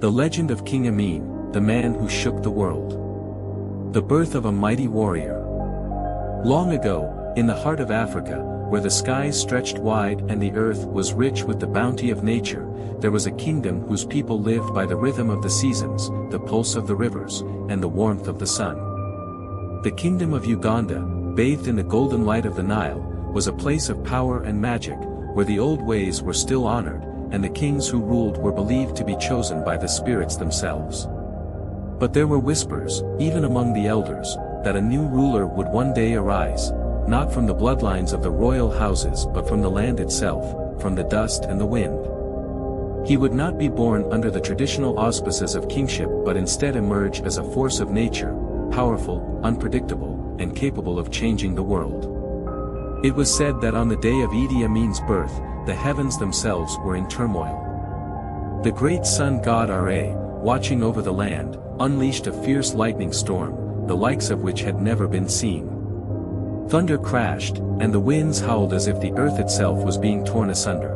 The legend of King Amin, the man who shook the world. The birth of a mighty warrior. Long ago, in the heart of Africa, where the skies stretched wide and the earth was rich with the bounty of nature, there was a kingdom whose people lived by the rhythm of the seasons, the pulse of the rivers, and the warmth of the sun. The kingdom of Uganda, bathed in the golden light of the Nile, was a place of power and magic, where the old ways were still honored, and the kings who ruled were believed to be chosen by the spirits themselves. But there were whispers, even among the elders, that a new ruler would one day arise, not from the bloodlines of the royal houses but from the land itself, from the dust and the wind. He would not be born under the traditional auspices of kingship but instead emerge as a force of nature, powerful, unpredictable, and capable of changing the world. It was said that on the day of Idi Amin's birth, the heavens themselves were in turmoil. The great sun god Ra, watching over the land, unleashed a fierce lightning storm, the likes of which had never been seen. Thunder crashed, and the winds howled as if the earth itself was being torn asunder.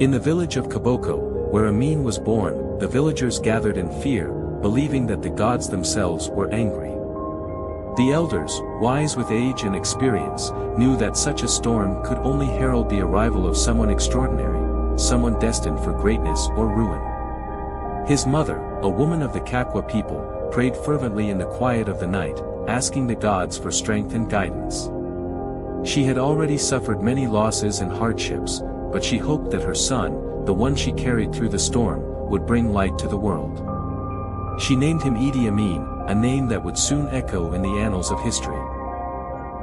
In the village of Koboko, where Amin was born, the villagers gathered in fear, believing that the gods themselves were angry. The elders, wise with age and experience, knew that such a storm could only herald the arrival of someone extraordinary, someone destined for greatness or ruin. His mother, a woman of the Kakwa people, prayed fervently in the quiet of the night, asking the gods for strength and guidance. She had already suffered many losses and hardships, but she hoped that her son, the one she carried through the storm, would bring light to the world. She named him Idi Amin, a name that would soon echo in the annals of history.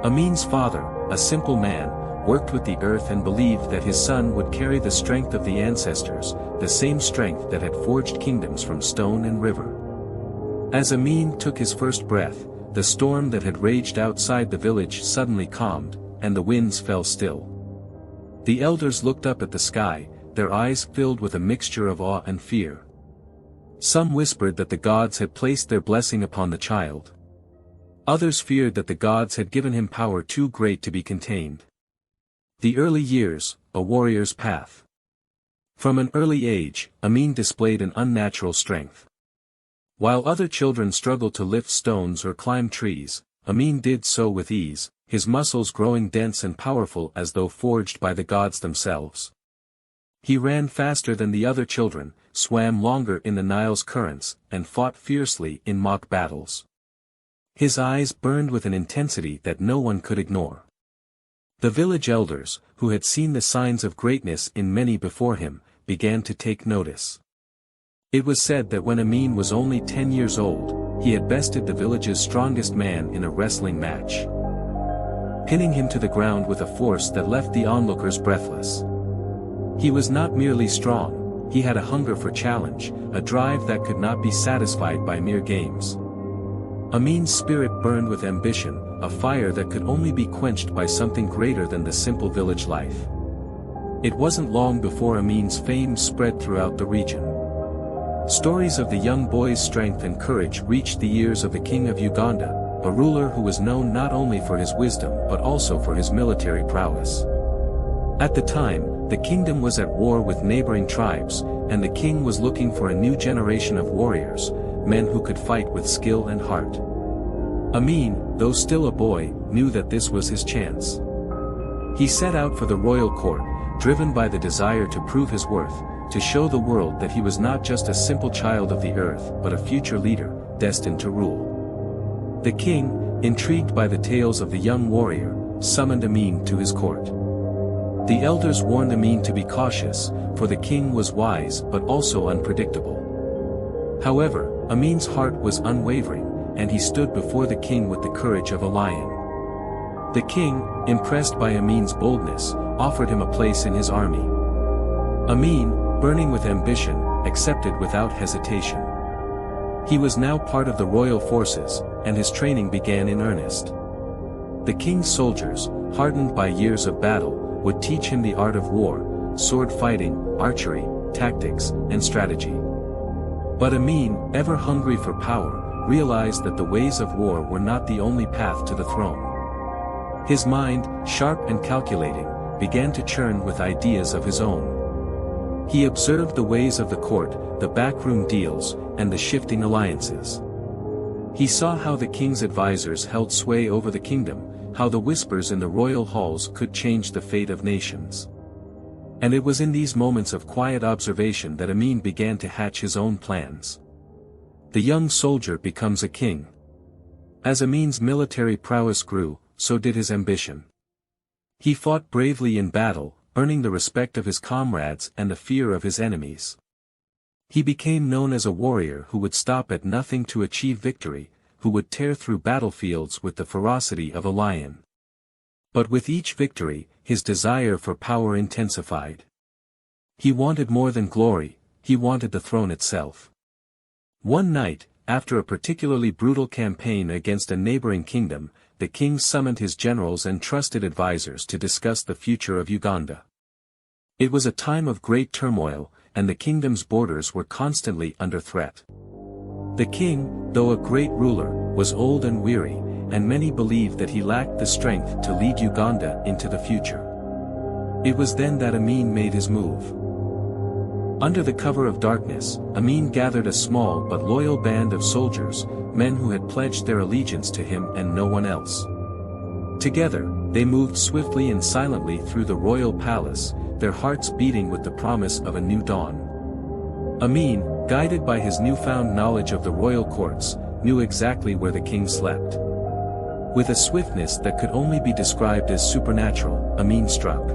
Amin's father, a simple man, worked with the earth and believed that his son would carry the strength of the ancestors, the same strength that had forged kingdoms from stone and river. As Amin took his first breath, the storm that had raged outside the village suddenly calmed, and the winds fell still. The elders looked up at the sky, their eyes filled with a mixture of awe and fear. Some whispered that the gods had placed their blessing upon the child. Others feared that the gods had given him power too great to be contained. The early years, a warrior's path. From an early age, Amin displayed an unnatural strength. While other children struggled to lift stones or climb trees, Amin did so with ease, his muscles growing dense and powerful as though forged by the gods themselves. He ran faster than the other children, swam longer in the Nile's currents, and fought fiercely in mock battles. His eyes burned with an intensity that no one could ignore. The village elders, who had seen the signs of greatness in many before him, began to take notice. It was said that when Amin was only 10 years old, he had bested the village's strongest man in a wrestling match, pinning him to the ground with a force that left the onlookers breathless. He was not merely strong, he had a hunger for challenge, a drive that could not be satisfied by mere games. Amin's spirit burned with ambition, a fire that could only be quenched by something greater than the simple village life. It wasn't long before Amin's fame spread throughout the region. Stories of the young boy's strength and courage reached the ears of the king of Uganda, a ruler who was known not only for his wisdom but also for his military prowess. At the time, the kingdom was at war with neighboring tribes, and the king was looking for a new generation of warriors, men who could fight with skill and heart. Amin, though still a boy, knew that this was his chance. He set out for the royal court, driven by the desire to prove his worth, to show the world that he was not just a simple child of the earth but a future leader, destined to rule. The king, intrigued by the tales of the young warrior, summoned Amin to his court. The elders warned Amin to be cautious, for the king was wise but also unpredictable. However, Amin's heart was unwavering, and he stood before the king with the courage of a lion. The king, impressed by Amin's boldness, offered him a place in his army. Amin, burning with ambition, accepted without hesitation. He was now part of the royal forces, and his training began in earnest. The king's soldiers, hardened by years of battle, would teach him the art of war, sword fighting, archery, tactics, and strategy. But Amin, ever hungry for power, realized that the ways of war were not the only path to the throne. His mind, sharp and calculating, began to churn with ideas of his own. He observed the ways of the court, the backroom deals, and the shifting alliances. He saw how the king's advisors held sway over the kingdom, how the whispers in the royal halls could change the fate of nations. And it was in these moments of quiet observation that Amin began to hatch his own plans. The young soldier becomes a king. As Amin's military prowess grew, so did his ambition. He fought bravely in battle, earning the respect of his comrades and the fear of his enemies. He became known as a warrior who would stop at nothing to achieve victory, who would tear through battlefields with the ferocity of a lion. But with each victory, his desire for power intensified. He wanted more than glory, he wanted the throne itself. One night, after a particularly brutal campaign against a neighboring kingdom, the king summoned his generals and trusted advisors to discuss the future of Uganda. It was a time of great turmoil, and the kingdom's borders were constantly under threat. The king, though a great ruler, was old and weary, and many believed that he lacked the strength to lead Uganda into the future. It was then that Amin made his move. Under the cover of darkness, Amin gathered a small but loyal band of soldiers, men who had pledged their allegiance to him and no one else. Together, they moved swiftly and silently through the royal palace, their hearts beating with the promise of a new dawn. Amin, guided by his newfound knowledge of the royal courts, knew exactly where the king slept. With a swiftness that could only be described as supernatural, Amin struck.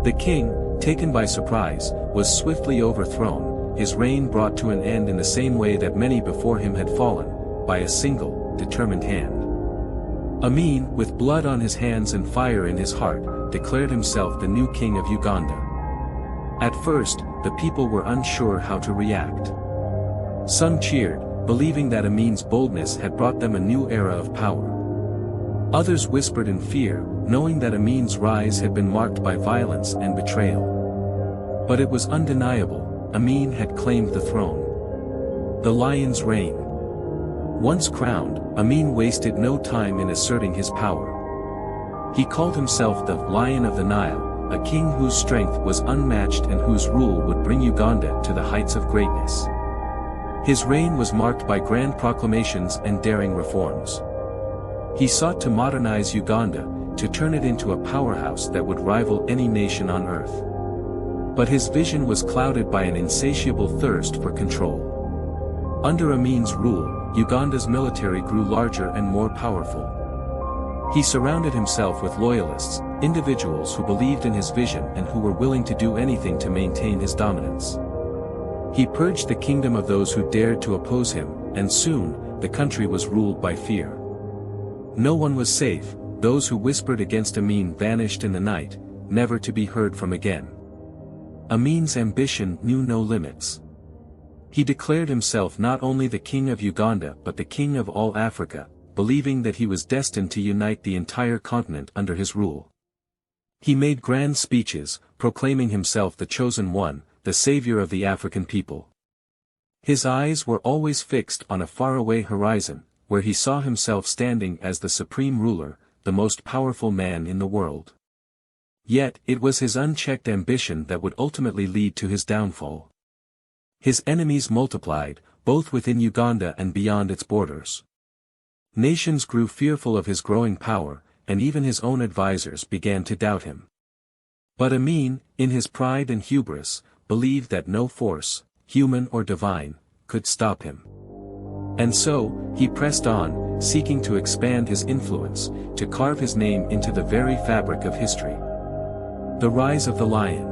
The king, taken by surprise, was swiftly overthrown, his reign brought to an end in the same way that many before him had fallen, by a single, determined hand. Amin, with blood on his hands and fire in his heart, declared himself the new king of Uganda. At first, the people were unsure how to react. Some cheered, believing that Amin's boldness had brought them a new era of power. Others whispered in fear, knowing that Amin's rise had been marked by violence and betrayal. But it was undeniable, Amin had claimed the throne. The lion's reign. Once crowned, Amin wasted no time in asserting his power. He called himself the Lion of the Nile, a king whose strength was unmatched and whose rule would bring Uganda to the heights of greatness. His reign was marked by grand proclamations and daring reforms. He sought to modernize Uganda, to turn it into a powerhouse that would rival any nation on earth. But his vision was clouded by an insatiable thirst for control. Under Amin's rule, Uganda's military grew larger and more powerful. He surrounded himself with loyalists, individuals who believed in his vision and who were willing to do anything to maintain his dominance. He purged the kingdom of those who dared to oppose him, and soon, the country was ruled by fear. No one was safe, those who whispered against Amin vanished in the night, never to be heard from again. Amin's ambition knew no limits. He declared himself not only the king of Uganda but the king of all Africa, believing that he was destined to unite the entire continent under his rule. He made grand speeches, proclaiming himself the chosen one, the savior of the African people. His eyes were always fixed on a faraway horizon, where he saw himself standing as the supreme ruler, the most powerful man in the world. Yet it was his unchecked ambition that would ultimately lead to his downfall. His enemies multiplied, both within Uganda and beyond its borders. Nations grew fearful of his growing power, and even his own advisors began to doubt him. But Amin, in his pride and hubris, believed that no force, human or divine, could stop him. And so, he pressed on, seeking to expand his influence, to carve his name into the very fabric of history. The rise of the lion.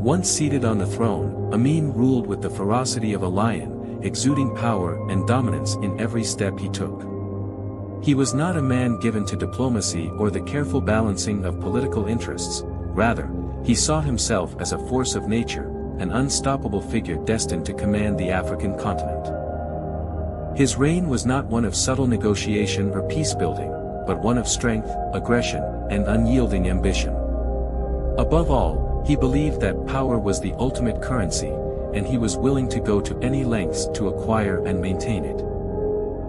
Once seated on the throne, Amin ruled with the ferocity of a lion, exuding power and dominance in every step he took. He was not a man given to diplomacy or the careful balancing of political interests, rather, he saw himself as a force of nature, an unstoppable figure destined to command the African continent. His reign was not one of subtle negotiation or peace-building, but one of strength, aggression, and unyielding ambition. Above all, he believed that power was the ultimate currency, and he was willing to go to any lengths to acquire and maintain it.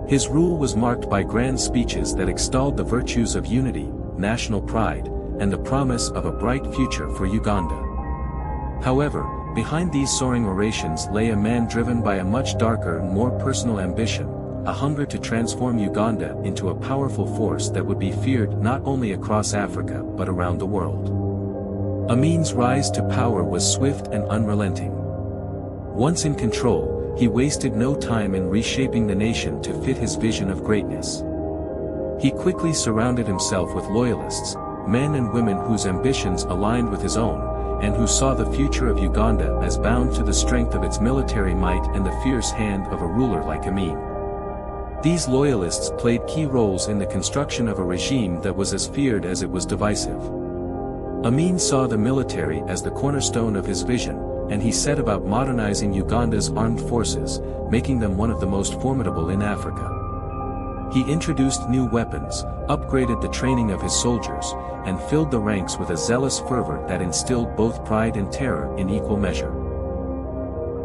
His rule was marked by grand speeches that extolled the virtues of unity, national pride, and the promise of a bright future for Uganda. However, behind these soaring orations lay a man driven by a much darker and more personal ambition, a hunger to transform Uganda into a powerful force that would be feared not only across Africa but around the world. Amin's rise to power was swift and unrelenting. Once in control, he wasted no time in reshaping the nation to fit his vision of greatness. He quickly surrounded himself with loyalists, men and women whose ambitions aligned with his own, and who saw the future of Uganda as bound to the strength of its military might and the fierce hand of a ruler like Amin. These loyalists played key roles in the construction of a regime that was as feared as it was divisive. Amin saw the military as the cornerstone of his vision, and he set about modernizing Uganda's armed forces, making them one of the most formidable in Africa. He introduced new weapons, upgraded the training of his soldiers, and filled the ranks with a zealous fervor that instilled both pride and terror in equal measure.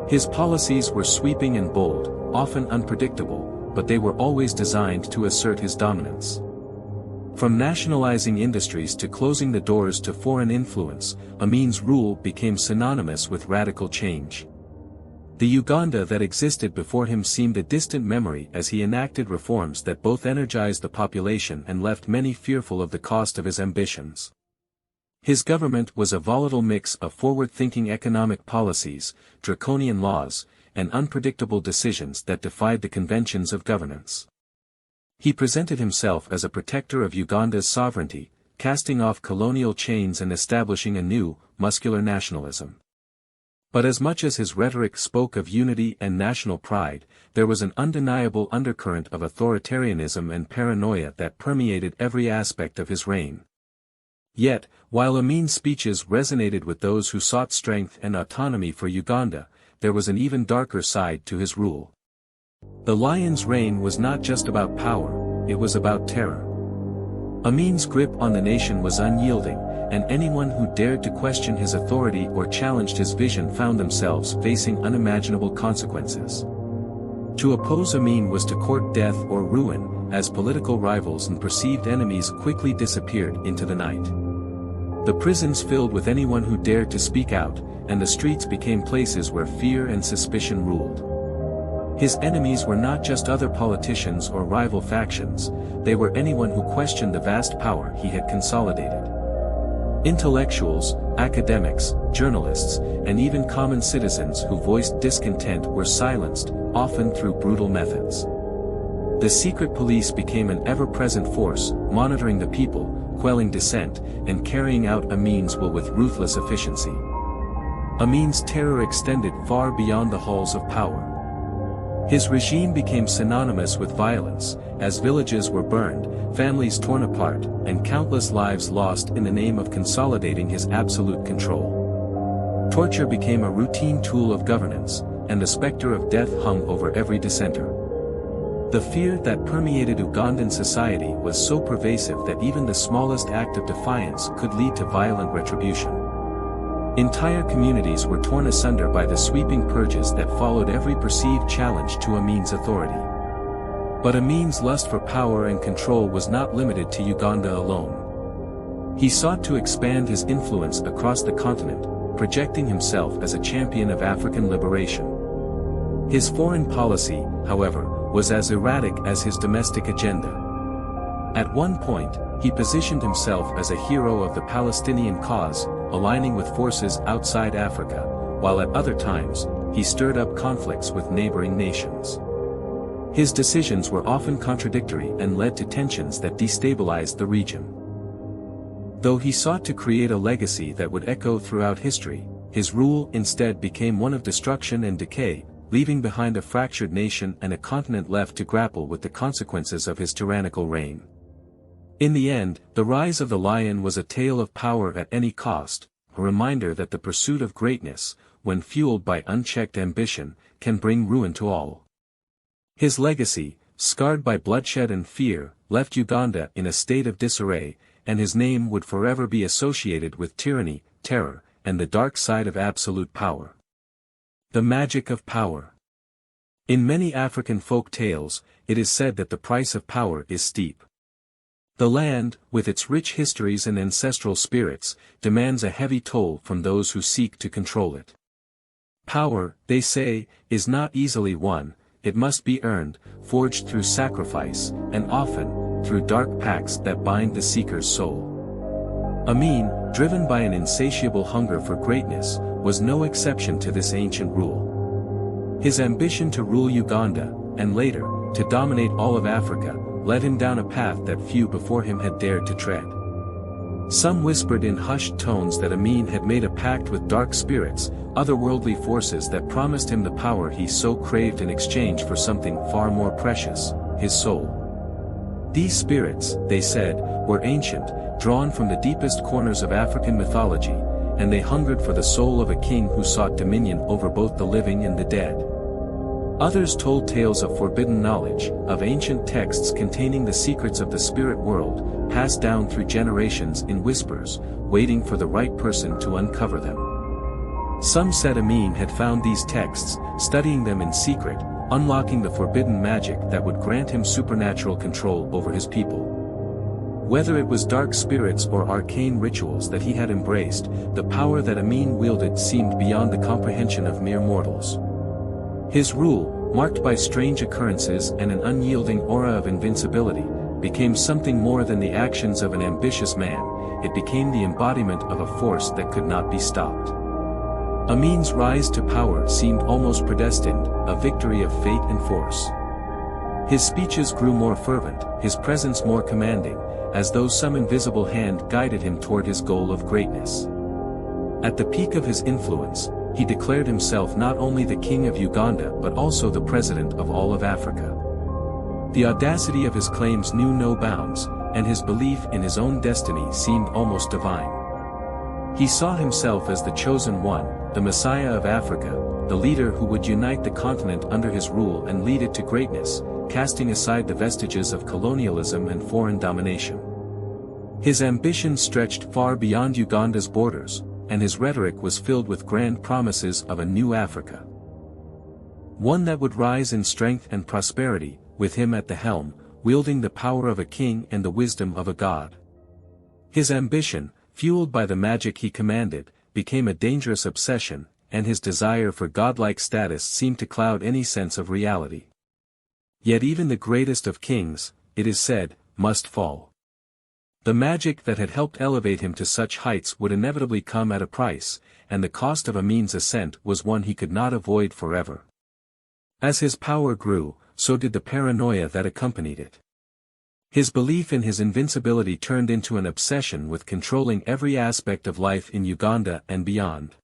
His policies were sweeping and bold, often unpredictable, but they were always designed to assert his dominance. From nationalizing industries to closing the doors to foreign influence, Amin's rule became synonymous with radical change. The Uganda that existed before him seemed a distant memory as he enacted reforms that both energized the population and left many fearful of the cost of his ambitions. His government was a volatile mix of forward-thinking economic policies, draconian laws, and unpredictable decisions that defied the conventions of governance. He presented himself as a protector of Uganda's sovereignty, casting off colonial chains and establishing a new, muscular nationalism. But as much as his rhetoric spoke of unity and national pride, there was an undeniable undercurrent of authoritarianism and paranoia that permeated every aspect of his reign. Yet, while Amin's speeches resonated with those who sought strength and autonomy for Uganda, there was an even darker side to his rule. The lion's reign was not just about power, it was about terror. Amin's grip on the nation was unyielding, and anyone who dared to question his authority or challenged his vision found themselves facing unimaginable consequences. To oppose Amin was to court death or ruin, as political rivals and perceived enemies quickly disappeared into the night. The prisons filled with anyone who dared to speak out, and the streets became places where fear and suspicion ruled. His enemies were not just other politicians or rival factions, they were anyone who questioned the vast power he had consolidated. Intellectuals, academics, journalists, and even common citizens who voiced discontent were silenced, often through brutal methods. The secret police became an ever-present force, monitoring the people, quelling dissent, and carrying out Amin's will with ruthless efficiency. Amin's terror extended far beyond the halls of power. His regime became synonymous with violence, as villages were burned, families torn apart, and countless lives lost in the name of consolidating his absolute control. Torture became a routine tool of governance, and the specter of death hung over every dissenter. The fear that permeated Ugandan society was so pervasive that even the smallest act of defiance could lead to violent retribution. Entire communities were torn asunder by the sweeping purges that followed every perceived challenge to Amin's authority. But Amin's lust for power and control was not limited to Uganda alone. He sought to expand his influence across the continent, projecting himself as a champion of African liberation. His foreign policy, however, was as erratic as his domestic agenda. At one point, he positioned himself as a hero of the Palestinian cause, aligning with forces outside Africa, while at other times, he stirred up conflicts with neighboring nations. His decisions were often contradictory and led to tensions that destabilized the region. Though he sought to create a legacy that would echo throughout history, his rule instead became one of destruction and decay, leaving behind a fractured nation and a continent left to grapple with the consequences of his tyrannical reign. In the end, the rise of the lion was a tale of power at any cost, a reminder that the pursuit of greatness, when fueled by unchecked ambition, can bring ruin to all. His legacy, scarred by bloodshed and fear, left Uganda in a state of disarray, and his name would forever be associated with tyranny, terror, and the dark side of absolute power. The magic of power. In many African folk tales, it is said that the price of power is steep. The land, with its rich histories and ancestral spirits, demands a heavy toll from those who seek to control it. Power, they say, is not easily won, it must be earned, forged through sacrifice, and often, through dark pacts that bind the seeker's soul. Amin, driven by an insatiable hunger for greatness, was no exception to this ancient rule. His ambition to rule Uganda, and later, to dominate all of Africa, led him down a path that few before him had dared to tread. Some whispered in hushed tones that Amin had made a pact with dark spirits, otherworldly forces that promised him the power he so craved in exchange for something far more precious, his soul. These spirits, they said, were ancient, drawn from the deepest corners of African mythology, and they hungered for the soul of a king who sought dominion over both the living and the dead. Others told tales of forbidden knowledge, of ancient texts containing the secrets of the spirit world, passed down through generations in whispers, waiting for the right person to uncover them. Some said Amin had found these texts, studying them in secret, unlocking the forbidden magic that would grant him supernatural control over his people. Whether it was dark spirits or arcane rituals that he had embraced, the power that Amin wielded seemed beyond the comprehension of mere mortals. His rule, marked by strange occurrences and an unyielding aura of invincibility, became something more than the actions of an ambitious man, it became the embodiment of a force that could not be stopped. Amin's rise to power seemed almost predestined, a victory of fate and force. His speeches grew more fervent, his presence more commanding, as though some invisible hand guided him toward his goal of greatness. At the peak of his influence, he declared himself not only the king of Uganda but also the president of all of Africa. The audacity of his claims knew no bounds, and his belief in his own destiny seemed almost divine. He saw himself as the chosen one, the Messiah of Africa, the leader who would unite the continent under his rule and lead it to greatness, casting aside the vestiges of colonialism and foreign domination. His ambition stretched far beyond Uganda's borders, and his rhetoric was filled with grand promises of a new Africa. One that would rise in strength and prosperity, with him at the helm, wielding the power of a king and the wisdom of a god. His ambition, fueled by the magic he commanded, became a dangerous obsession, and his desire for godlike status seemed to cloud any sense of reality. Yet even the greatest of kings, it is said, must fall. The magic that had helped elevate him to such heights would inevitably come at a price, and the cost of Amin's ascent was one he could not avoid forever. As his power grew, so did the paranoia that accompanied it. His belief in his invincibility turned into an obsession with controlling every aspect of life in Uganda and beyond.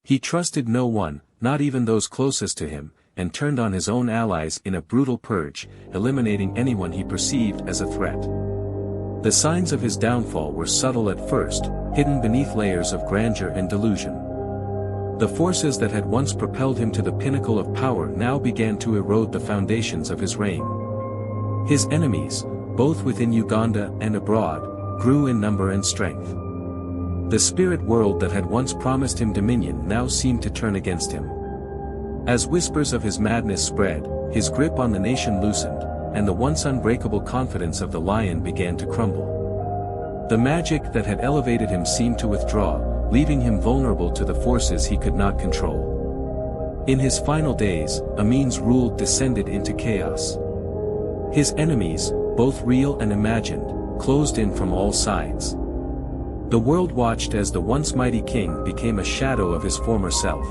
He trusted no one, not even those closest to him, and turned on his own allies in a brutal purge, eliminating anyone he perceived as a threat. The signs of his downfall were subtle at first, hidden beneath layers of grandeur and delusion. The forces that had once propelled him to the pinnacle of power now began to erode the foundations of his reign. His enemies, both within Uganda and abroad, grew in number and strength. The spirit world that had once promised him dominion now seemed to turn against him. As whispers of his madness spread, his grip on the nation loosened, and the once unbreakable confidence of the lion began to crumble. The magic that had elevated him seemed to withdraw, leaving him vulnerable to the forces he could not control. In his final days, Amin's rule descended into chaos. His enemies, both real and imagined, closed in from all sides. The world watched as the once mighty king became a shadow of his former self.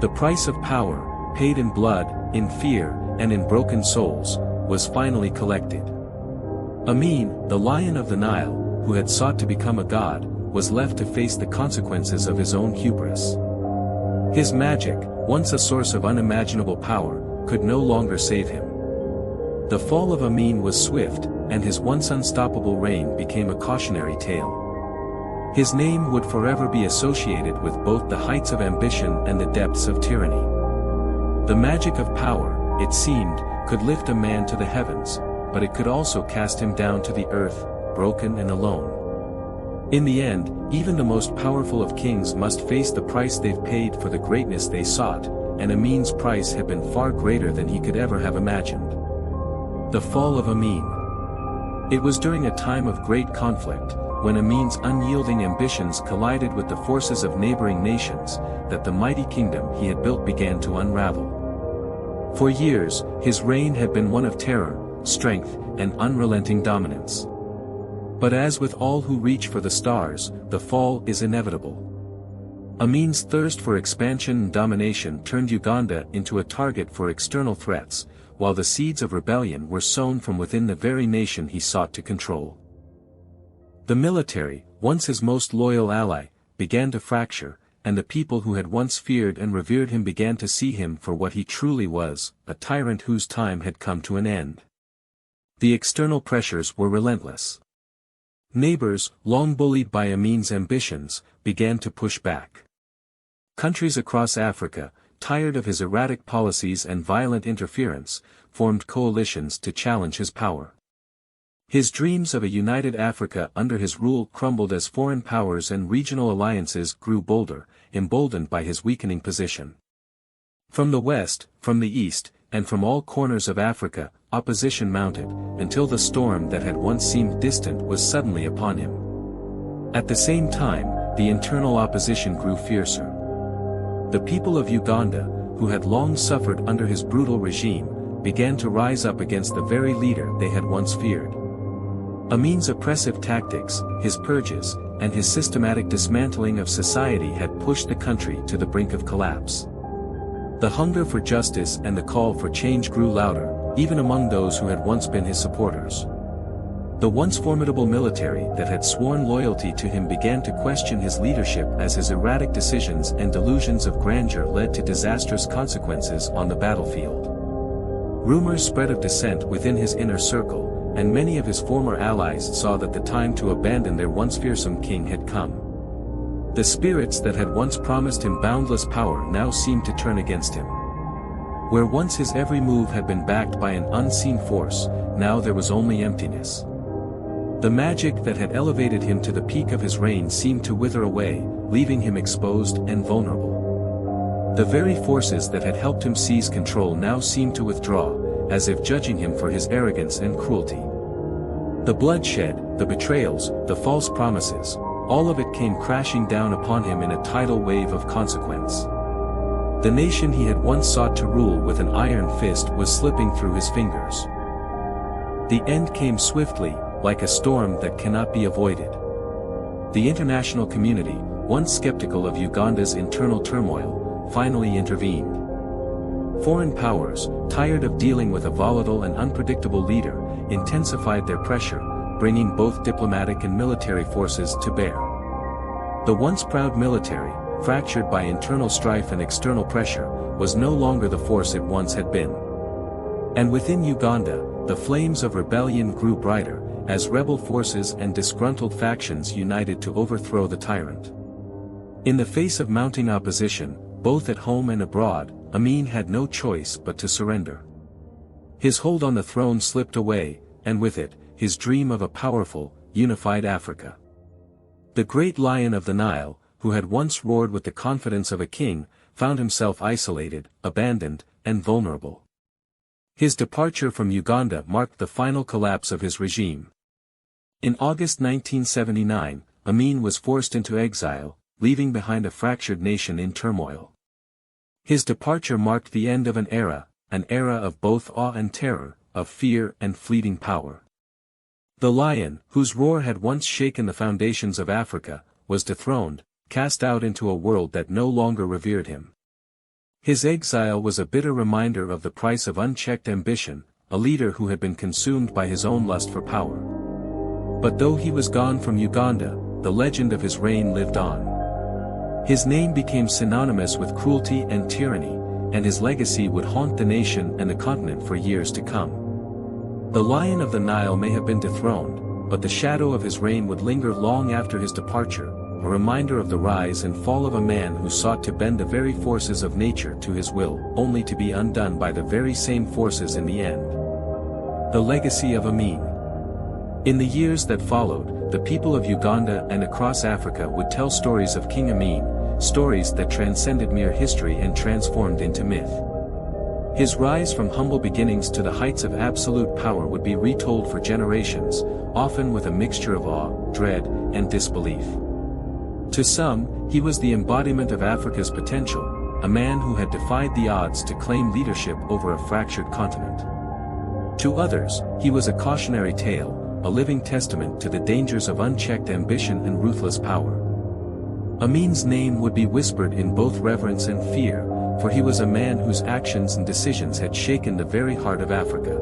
The price of power, paid in blood, in fear, and in broken souls, was finally collected. Amin, the lion of the Nile, who had sought to become a god, was left to face the consequences of his own hubris. His magic, once a source of unimaginable power, could no longer save him. The fall of Amin was swift, and his once unstoppable reign became a cautionary tale. His name would forever be associated with both the heights of ambition and the depths of tyranny. The magic of power, it seemed, could lift a man to the heavens, but it could also cast him down to the earth, broken and alone. In the end, even the most powerful of kings must face the price they've paid for the greatness they sought, and Amin's price had been far greater than he could ever have imagined. The fall of Amin. It was during a time of great conflict, when Amin's unyielding ambitions collided with the forces of neighboring nations, that the mighty kingdom he had built began to unravel. For years, his reign had been one of terror, strength, and unrelenting dominance. But as with all who reach for the stars, the fall is inevitable. Amin's thirst for expansion and domination turned Uganda into a target for external threats, while the seeds of rebellion were sown from within the very nation he sought to control. The military, once his most loyal ally, began to fracture, and the people who had once feared and revered him began to see him for what he truly was, a tyrant whose time had come to an end. The external pressures were relentless. Neighbors, long bullied by Amin's ambitions, began to push back. Countries across Africa, tired of his erratic policies and violent interference, formed coalitions to challenge his power. His dreams of a united Africa under his rule crumbled as foreign powers and regional alliances grew bolder, emboldened by his weakening position. From the west, from the east, and from all corners of Africa, opposition mounted, until the storm that had once seemed distant was suddenly upon him. At the same time, the internal opposition grew fiercer. The people of Uganda, who had long suffered under his brutal regime, began to rise up against the very leader they had once feared. Amin's oppressive tactics, his purges, and his systematic dismantling of society had pushed the country to the brink of collapse. The hunger for justice and the call for change grew louder, even among those who had once been his supporters. The once formidable military that had sworn loyalty to him began to question his leadership as his erratic decisions and delusions of grandeur led to disastrous consequences on the battlefield. Rumors spread of dissent within his inner circle, and many of his former allies saw that the time to abandon their once fearsome king had come. The spirits that had once promised him boundless power now seemed to turn against him. Where once his every move had been backed by an unseen force, now there was only emptiness. The magic that had elevated him to the peak of his reign seemed to wither away, leaving him exposed and vulnerable. The very forces that had helped him seize control now seemed to withdraw, as if judging him for his arrogance and cruelty. The bloodshed, the betrayals, the false promises, all of it came crashing down upon him in a tidal wave of consequence. The nation he had once sought to rule with an iron fist was slipping through his fingers. The end came swiftly, like a storm that cannot be avoided. The international community, once skeptical of Uganda's internal turmoil, finally intervened. Foreign powers, tired of dealing with a volatile and unpredictable leader, intensified their pressure, bringing both diplomatic and military forces to bear. The once proud military, fractured by internal strife and external pressure, was no longer the force it once had been. And within Uganda, the flames of rebellion grew brighter, as rebel forces and disgruntled factions united to overthrow the tyrant. In the face of mounting opposition, both at home and abroad, Amin had no choice but to surrender. His hold on the throne slipped away, and with it, his dream of a powerful, unified Africa. The great lion of the Nile, who had once roared with the confidence of a king, found himself isolated, abandoned, and vulnerable. His departure from Uganda marked the final collapse of his regime. In August 1979, Amin was forced into exile, leaving behind a fractured nation in turmoil. His departure marked the end of an era of both awe and terror, of fear and fleeting power. The lion, whose roar had once shaken the foundations of Africa, was dethroned, cast out into a world that no longer revered him. His exile was a bitter reminder of the price of unchecked ambition, a leader who had been consumed by his own lust for power. But though he was gone from Uganda, the legend of his reign lived on. His name became synonymous with cruelty and tyranny, and his legacy would haunt the nation and the continent for years to come. The Lion of the Nile may have been dethroned, but the shadow of his reign would linger long after his departure, a reminder of the rise and fall of a man who sought to bend the very forces of nature to his will, only to be undone by the very same forces in the end. The legacy of Amin. In the years that followed, the people of Uganda and across Africa would tell stories of King Amin, stories that transcended mere history and transformed into myth. His rise from humble beginnings to the heights of absolute power would be retold for generations, often with a mixture of awe, dread, and disbelief. To some, he was the embodiment of Africa's potential, a man who had defied the odds to claim leadership over a fractured continent. To others, he was a cautionary tale, a living testament to the dangers of unchecked ambition and ruthless power. Amin's name would be whispered in both reverence and fear, for he was a man whose actions and decisions had shaken the very heart of Africa.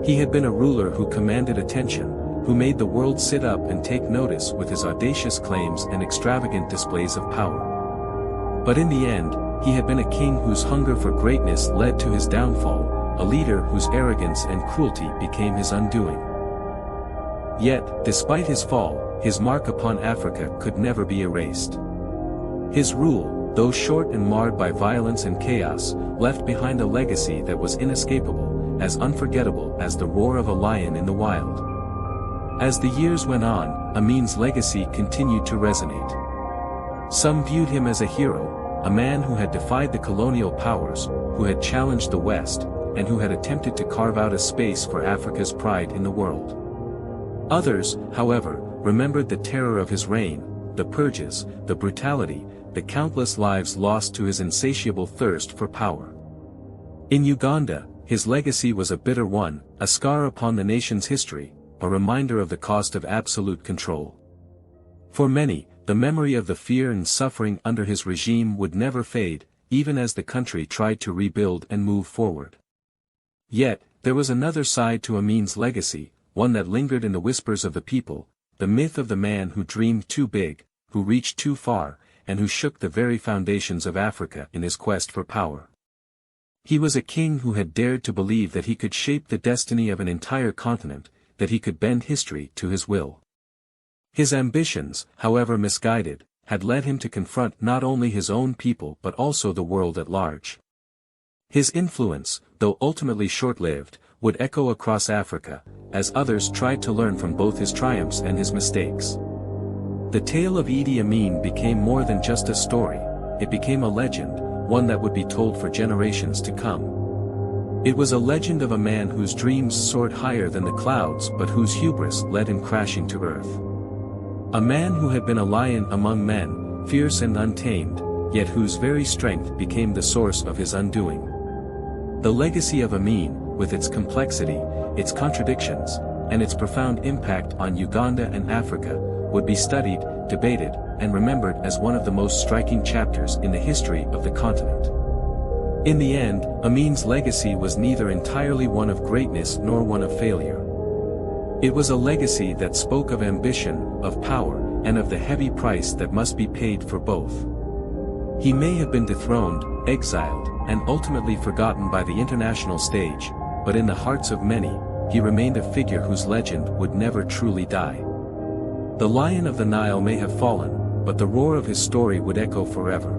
He had been a ruler who commanded attention, who made the world sit up and take notice with his audacious claims and extravagant displays of power. But in the end, he had been a king whose hunger for greatness led to his downfall, a leader whose arrogance and cruelty became his undoing. Yet, despite his fall, his mark upon Africa could never be erased. His rule, though short and marred by violence and chaos, left behind a legacy that was inescapable, as unforgettable as the roar of a lion in the wild. As the years went on, Amin's legacy continued to resonate. Some viewed him as a hero, a man who had defied the colonial powers, who had challenged the West, and who had attempted to carve out a space for Africa's pride in the world. Others, however, remembered the terror of his reign, the purges, the brutality, the countless lives lost to his insatiable thirst for power. In Uganda, his legacy was a bitter one, a scar upon the nation's history, a reminder of the cost of absolute control. For many, the memory of the fear and suffering under his regime would never fade, even as the country tried to rebuild and move forward. Yet, there was another side to Amin's legacy, one that lingered in the whispers of the people, the myth of the man who dreamed too big, who reached too far, and who shook the very foundations of Africa in his quest for power. He was a king who had dared to believe that he could shape the destiny of an entire continent, that he could bend history to his will. His ambitions, however misguided, had led him to confront not only his own people but also the world at large. His influence, though ultimately short-lived, would echo across Africa, as others tried to learn from both his triumphs and his mistakes. The tale of Idi Amin became more than just a story, it became a legend, one that would be told for generations to come. It was a legend of a man whose dreams soared higher than the clouds but whose hubris led him crashing to earth. A man who had been a lion among men, fierce and untamed, yet whose very strength became the source of his undoing. The legacy of Amin, with its complexity, its contradictions, and its profound impact on Uganda and Africa, would be studied, debated, and remembered as one of the most striking chapters in the history of the continent. In the end, Amin's legacy was neither entirely one of greatness nor one of failure. It was a legacy that spoke of ambition, of power, and of the heavy price that must be paid for both. He may have been dethroned, exiled, and ultimately forgotten by the international stage, but in the hearts of many, he remained a figure whose legend would never truly die. The Lion of the Nile may have fallen, but the roar of his story would echo forever.